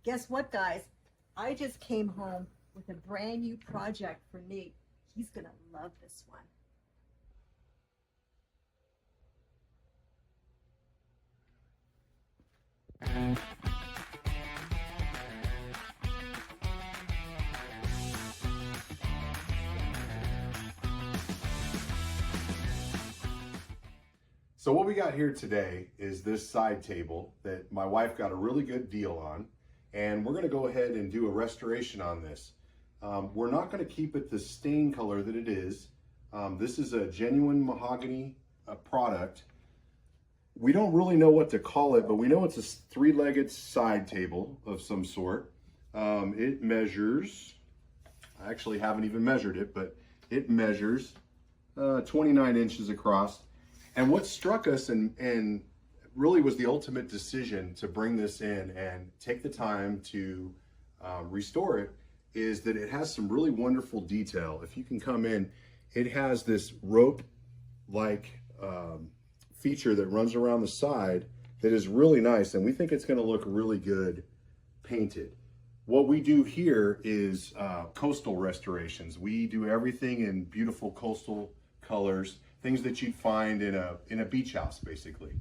Guess what, guys? I just came home with a brand new project for Nate. He's gonna love this one. So what we got here today is this side table that my wife got a really good deal on, and we're going to go ahead and do a restoration on this. We're not going to keep it the stain color that it is. This is a genuine mahogany product. We don't really know what to call it, but we know it's a three-legged side table of some sort. It measures, I actually haven't even measured it, but it measures 29 inches across. And what struck us and really was the ultimate decision to bring this in and take the time to restore it is that it has some really wonderful detail. If you can come in, it has this rope-like feature that runs around the side that is really nice, and we think it's going to look really good painted. What we do here is coastal restorations. We do everything in beautiful coastal colors, things that you'd find in a beach house, basically.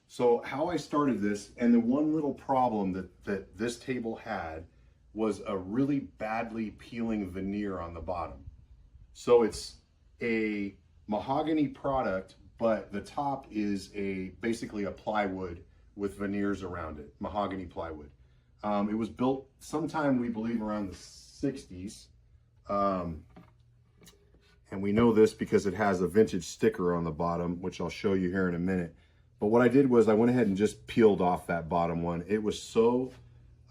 So how I started this, and the one little problem that this table had was a really badly peeling veneer on the bottom. So it's a mahogany product, but the top is basically a plywood with veneers around it, mahogany plywood. It was built sometime, we believe, around the 60s. And we know this because it has a vintage sticker on the bottom, which I'll show you here in a minute. But what I did was I went ahead and just peeled off that bottom one. It was so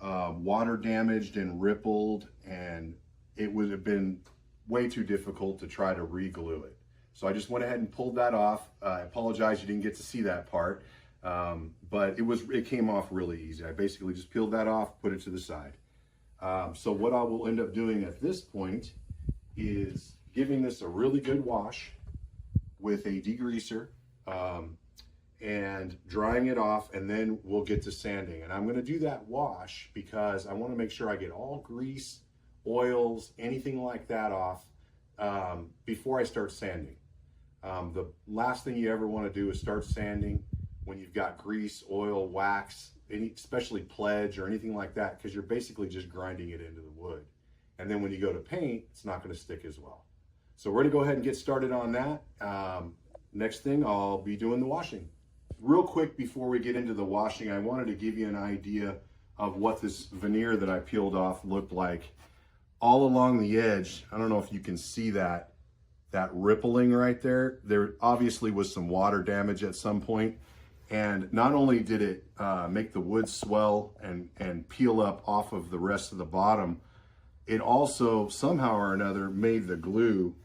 water damaged and rippled, and it would have been way too difficult to try to re-glue it. So I just went ahead and pulled that off. I apologize you didn't get to see that part, but it came off really easy. I basically just peeled that off, put it to the side. So what I will end up doing at this point is giving this a really good wash with a degreaser and drying it off, and then we'll get to sanding. And I'm going to do that wash because I want to make sure I get all grease, oils, anything like that off before I start sanding. The last thing you ever want to do is start sanding when you've got grease, oil, wax, especially pledge or anything like that, because you're basically just grinding it into the wood. And then when you go to paint, it's not going to stick as well. So we're going to go ahead and get started on that. Next thing, I'll be doing the washing. Real quick before we get into the washing, I wanted to give you an idea of what this veneer that I peeled off looked like. All along the edge, I don't know if you can see that rippling right there. There obviously was some water damage at some point. And not only did it make the wood swell and peel up off of the rest of the bottom, it also somehow or another made the glue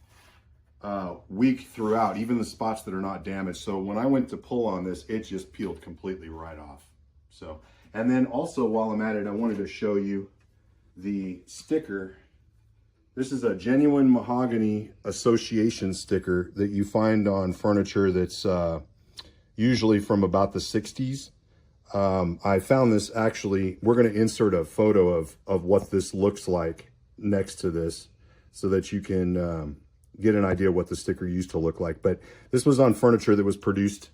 weak throughout, even the spots that are not damaged. So when I went to pull on this, it just peeled completely right off. So, and then also while I'm at it, I wanted to show you the sticker. This is a genuine mahogany association sticker that you find on furniture that's usually from about the 60s. I found this actually, we're going to insert a photo of what this looks like next to this so that you can get an idea what the sticker used to look like. But this was on furniture that was produced,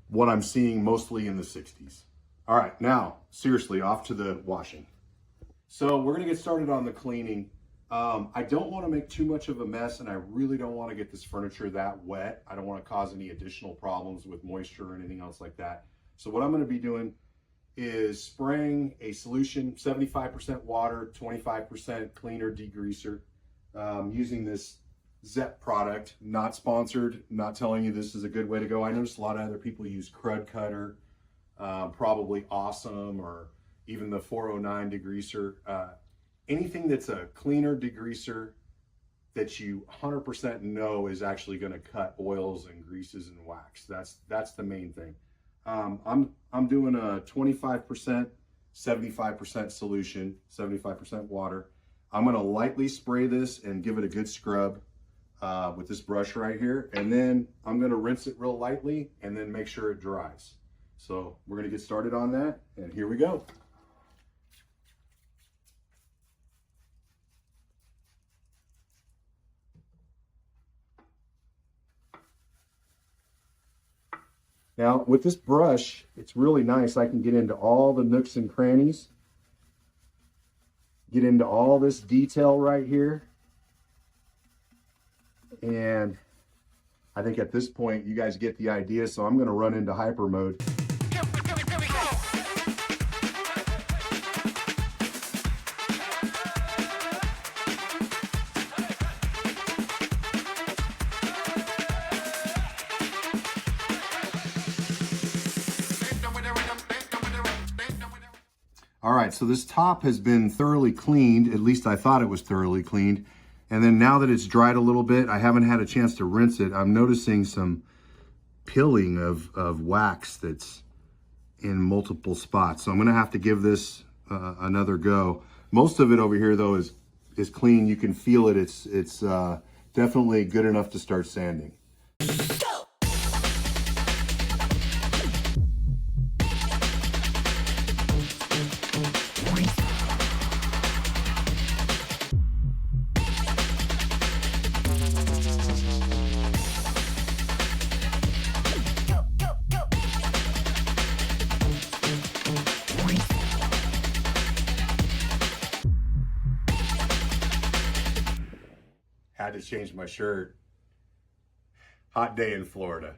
what I'm seeing, mostly in the 60s. All right, now, seriously, off to the washing. So we're going to get started on the cleaning. I don't want to make too much of a mess, and I really don't want to get this furniture that wet. I don't want to cause any additional problems with moisture or anything else like that. So what I'm going to be doing is spraying a solution, 75% water, 25% cleaner degreaser, using this Zep product. Not sponsored, not telling you this is a good way to go. I noticed a lot of other people use Crud Cutter, probably Awesome, or even the 409 degreaser. Anything that's a cleaner degreaser that you 100% know is actually going to cut oils and greases and wax. That's the main thing. I'm doing a 25%, 75% solution, 75% water. I'm going to lightly spray this and give it a good scrub with this brush right here, and then I'm going to rinse it real lightly and then make sure it dries. So we're going to get started on that, and here we go. Now with this brush, it's really nice. I can get into all the nooks and crannies, get into all this detail right here. And I think at this point, you guys get the idea. So I'm going to run into hyper mode. All right, so this top has been thoroughly cleaned. At least I thought it was thoroughly cleaned. And then now that it's dried a little bit, I haven't had a chance to rinse it. I'm noticing some peeling of wax that's in multiple spots. So I'm gonna have to give this another go. Most of it over here though is clean. You can feel it. It's definitely good enough to start sanding. Had to change my shirt. Hot day in Florida.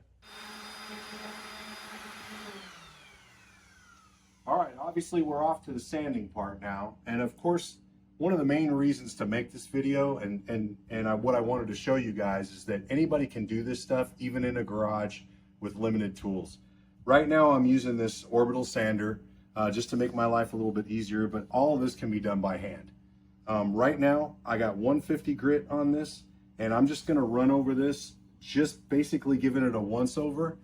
All right, obviously we're off to the sanding part now. And of course, one of the main reasons to make this video and what I wanted to show you guys is that anybody can do this stuff, even in a garage with limited tools. Right now I'm using this orbital sander just to make my life a little bit easier, but all of this can be done by hand. Right now, I got 150 grit on this, and I'm just gonna run over this, just basically giving it a once over,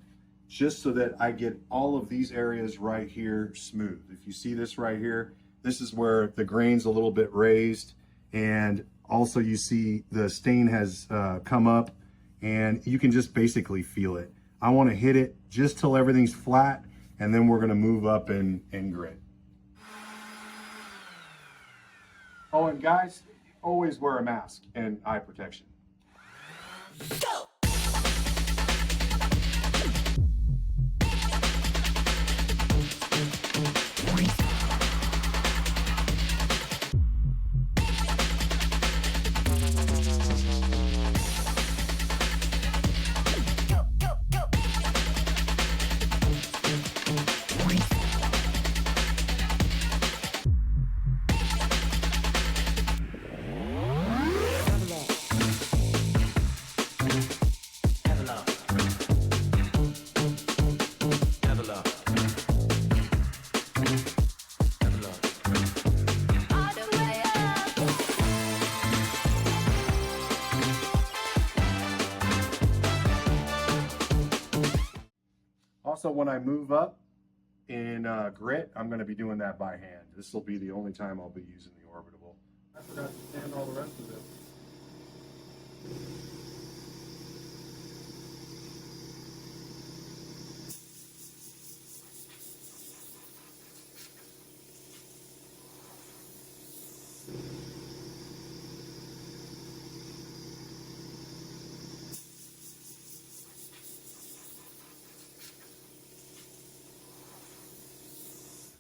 just so that I get all of these areas right here smooth. If you see this right here, this is where the grain's a little bit raised, and also you see the stain has come up, and you can just basically feel it. I wanna hit it just till everything's flat, and then we're gonna move up and grit. Oh, and guys, always wear a mask and eye protection. Go! Also, when I move up in grit, I'm going to be doing that by hand. This will be the only time I'll be using the orbital. I forgot to sand all the rest of it.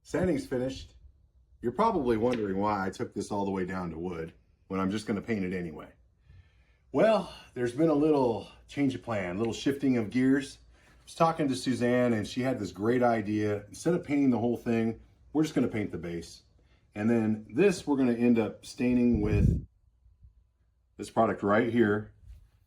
Sanding's finished. You're probably wondering why I took this all the way down to wood when I'm just going to paint it anyway. Well, there's been a little change of plan, a little shifting of gears. I was talking to Suzanne and she had this great idea. Instead of painting the whole thing, we're just going to paint the base. And then this we're going to end up staining with this product right here,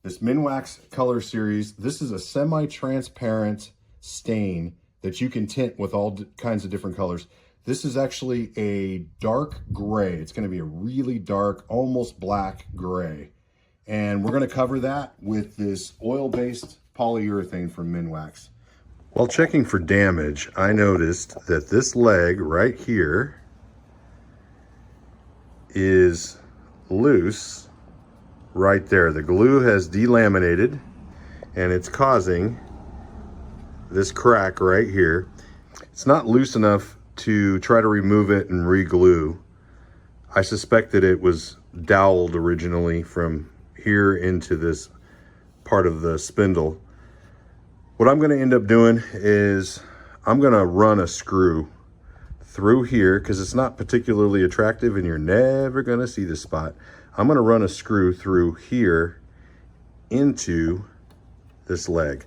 this Minwax Color Series. This is a semi-transparent stain that you can tint with all kinds of different colors. This is actually a dark gray. It's gonna be a really dark, almost black gray. And we're gonna cover that with this oil-based polyurethane from Minwax. While checking for damage, I noticed that this leg right here is loose right there. The glue has delaminated and it's causing this crack right here. It's not loose enough to try to remove it and re-glue. I suspect that it was doweled originally from here into this part of the spindle. What I'm going to end up doing is I'm going to run a screw through here because it's not particularly attractive and you're never going to see the spot. I'm going to run a screw through here into this leg.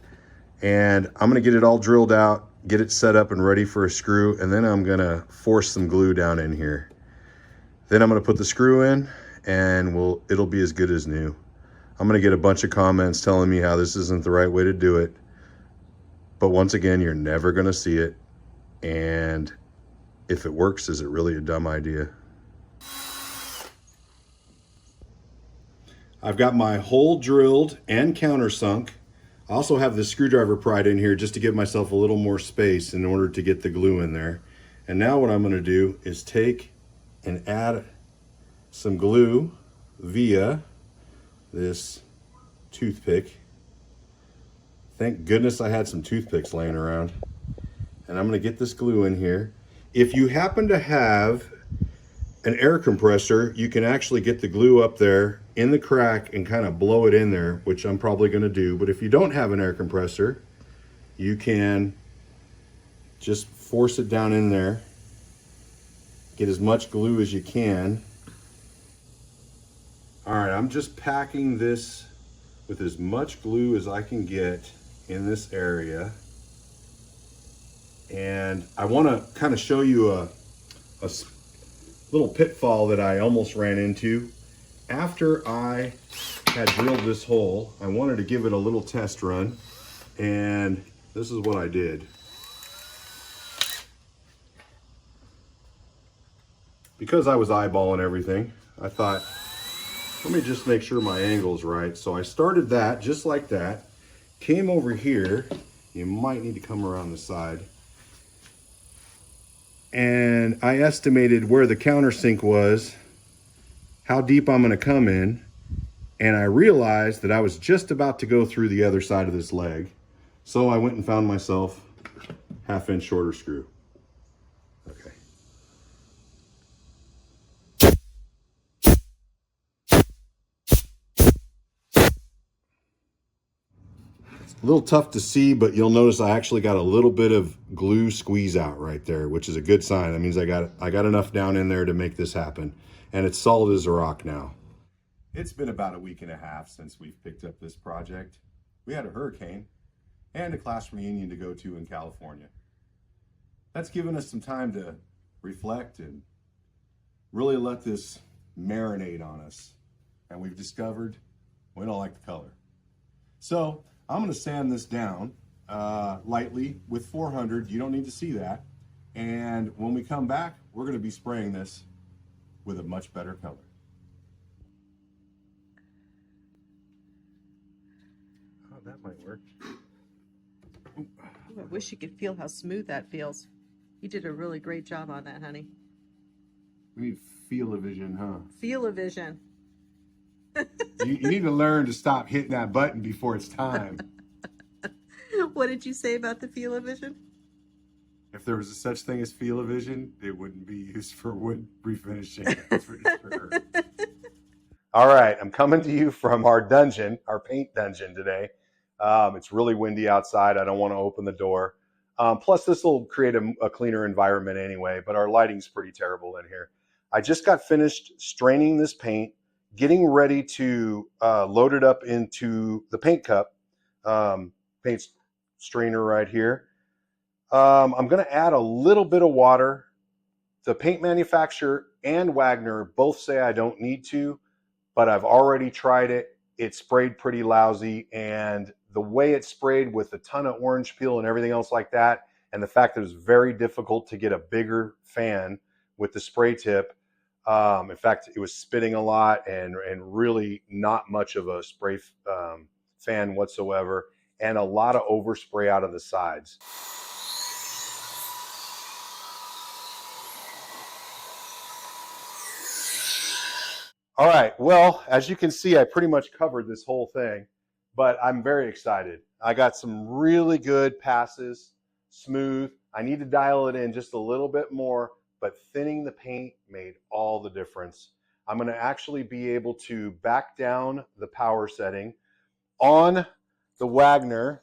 And I'm going to get it all drilled out, get it set up and ready for a screw, and then I'm going to force some glue down in here. Then I'm going to put the screw in and it'll be as good as new. I'm going to get a bunch of comments telling me how this isn't the right way to do it. But once again, you're never going to see it. And if it works, is it really a dumb idea? I've got my hole drilled and countersunk. I also have the screwdriver pried in here just to give myself a little more space in order to get the glue in there. And now what I'm going to do is take and add some glue via this toothpick. Thank goodness I had some toothpicks laying around. And I'm going to get this glue in here. If you happen to have an air compressor, you can actually get the glue up there in the crack and kind of blow it in there, which I'm probably going to do. But if you don't have an air compressor, you can just force it down in there. Get as much glue as you can. All right, I'm just packing this with as much glue as I can get in this area. And I want to kind of show you a little pitfall that I almost ran into. After I had drilled this hole, I wanted to give it a little test run, and this is what I did. Because I was eyeballing everything, I thought, let me just make sure my angle's right. So I started that just like that, came over here, you might need to come around the side, and I estimated where the countersink was, how deep I'm gonna come in, and I realized that I was just about to go through the other side of this leg. So I went and found myself half-inch shorter screw. Okay. A little tough to see, but you'll notice I actually got a little bit of glue squeeze out right there, which is a good sign. That means I got enough down in there to make this happen. And it's solid as a rock now. It's been about a week and a half since we've picked up this project. We had a hurricane and a class reunion to go to in California. That's given us some time to reflect and really let this marinate on us. And we've discovered we don't like the color. So I'm going to sand this down lightly with 400. You don't need to see that. And when we come back, we're going to be spraying this with a much better color. Oh, that might work. Ooh, I wish you could feel how smooth that feels. You did a really great job on that, honey. We need feel-o-vision, huh? Feel-o-vision. You need to learn to stop hitting that button before it's time. What did you say about the feel-o-vision? If there was a such thing as feel-o-vision, it wouldn't be used for wood refinishing. That's for sure. All right, I'm coming to you from our dungeon, our paint dungeon today. It's really windy outside. I don't want to open the door. Plus, this will create a cleaner environment anyway, but our lighting's pretty terrible in here. I just got finished straining this paint, getting ready to load it up into the paint cup, paint strainer right here. I'm going to add a little bit of water. The paint manufacturer and Wagner both say I don't need to, but I've already tried it. It sprayed pretty lousy, and the way it sprayed with a ton of orange peel and everything else like that, and the fact that it was very difficult to get a bigger fan with the spray tip. In fact, it was spitting a lot and really not much of a spray fan whatsoever, and a lot of overspray out of the sides. All right, well, as you can see, I pretty much covered this whole thing, but I'm very excited. I got some really good passes, smooth. I need to dial it in just a little bit more, but thinning the paint made all the difference. I'm going to actually be able to back down the power setting on the Wagner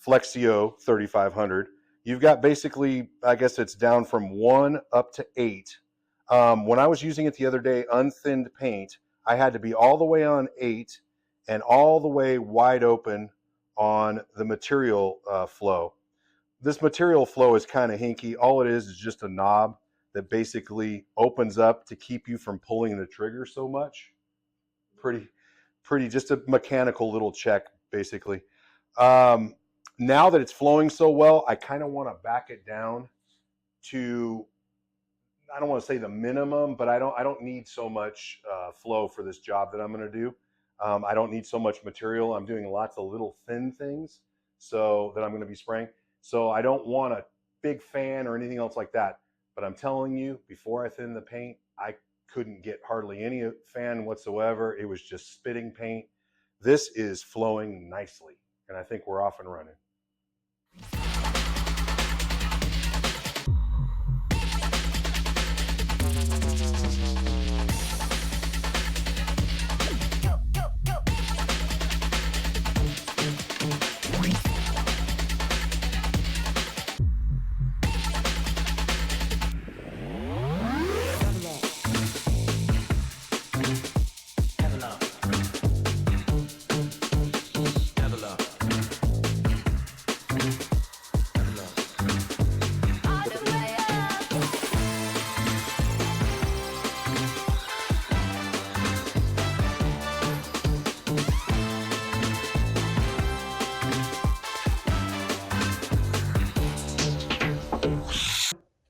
Flexio 3500. You've got basically, I guess it's down from 1 up to 8. When I was using it the other day, unthinned paint, I had to be all the way on 8 and all the way wide open on the material flow. This material flow is kind of hinky. All it is just a knob that basically opens up to keep you from pulling the trigger so much. Pretty, just a mechanical little check, basically. Now that it's flowing so well, I kind of want to back it down to, I don't want to say the minimum, but I don't need so much flow for this job that I'm going to do. I don't need so much material. I'm doing lots of little thin things so that I'm going to be spraying. So I don't want a big fan or anything else like that. But I'm telling you, before I thin the paint, I couldn't get hardly any fan whatsoever. It was just spitting paint. This is flowing nicely, and I think we're off and running.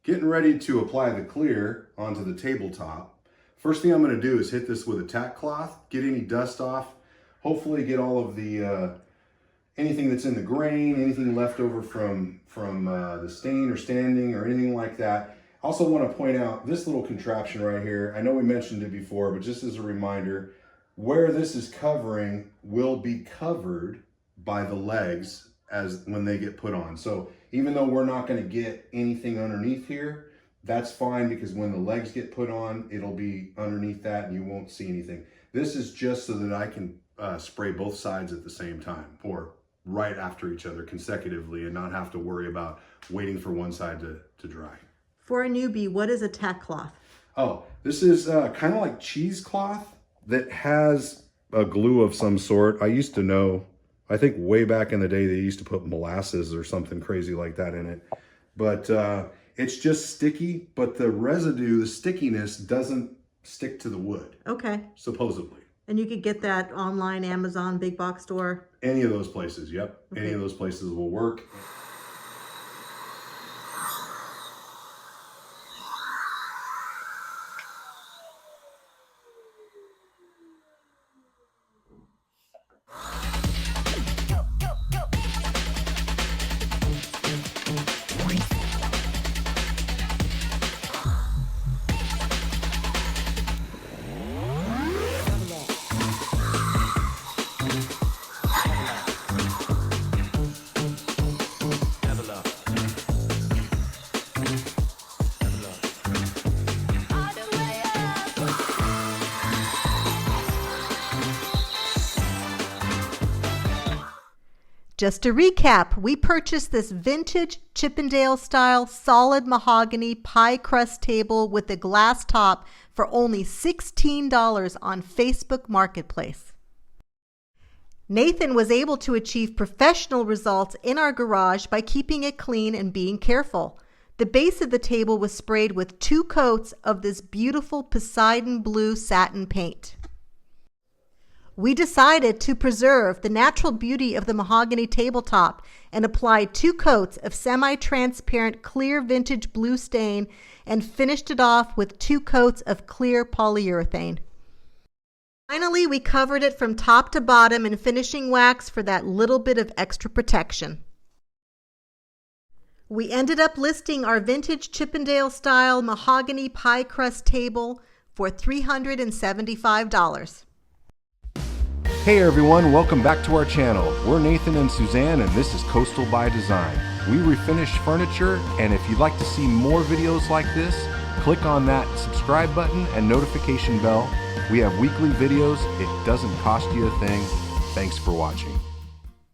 Getting ready to apply the clear onto the tabletop. First thing I'm going to do is hit this with a tack cloth, get any dust off, hopefully get all of the anything that's in the grain, anything left over from the stain or standing or anything like that. Also want to point out this little contraption right here. I know we mentioned it before, but just as a reminder, where this is covering will be covered by the legs as when they get put on. So even though we're not going to get anything underneath here, that's fine, because when the legs get put on, it'll be underneath that and you won't see anything. This is just so that I can spray both sides at the same time, or right after each other consecutively, and not have to worry about waiting for one side to dry. For a newbie, what is a tack cloth? Oh, this is kind of like cheesecloth that has a glue of some sort. I used to know, I think way back in the day, they used to put molasses or something crazy like that in it. But it's just sticky, but the residue, the stickiness doesn't stick to the wood. Okay. Supposedly. And you could get that online, Amazon, big box store? Any of those places, yep. Okay. Any of those places will work. Just to recap, we purchased this vintage Chippendale style solid mahogany pie crust table with a glass top for only $16 on Facebook Marketplace. Nathan was able to achieve professional results in our garage by keeping it clean and being careful. The base of the table was sprayed with 2 coats of this beautiful Poseidon blue satin paint. We decided to preserve the natural beauty of the mahogany tabletop and applied 2 coats of semi-transparent clear vintage blue stain and finished it off with 2 coats of clear polyurethane. Finally, we covered it from top to bottom in finishing wax for that little bit of extra protection. We ended up listing our vintage Chippendale style mahogany pie crust table for $375. Hey everyone, welcome back to our channel. We're Nathan and Suzanne, and this is Coastal by Design. We refinish furniture, and if you'd like to see more videos like this, click on that subscribe button and notification bell. We have weekly videos. It doesn't cost you a thing. Thanks for watching.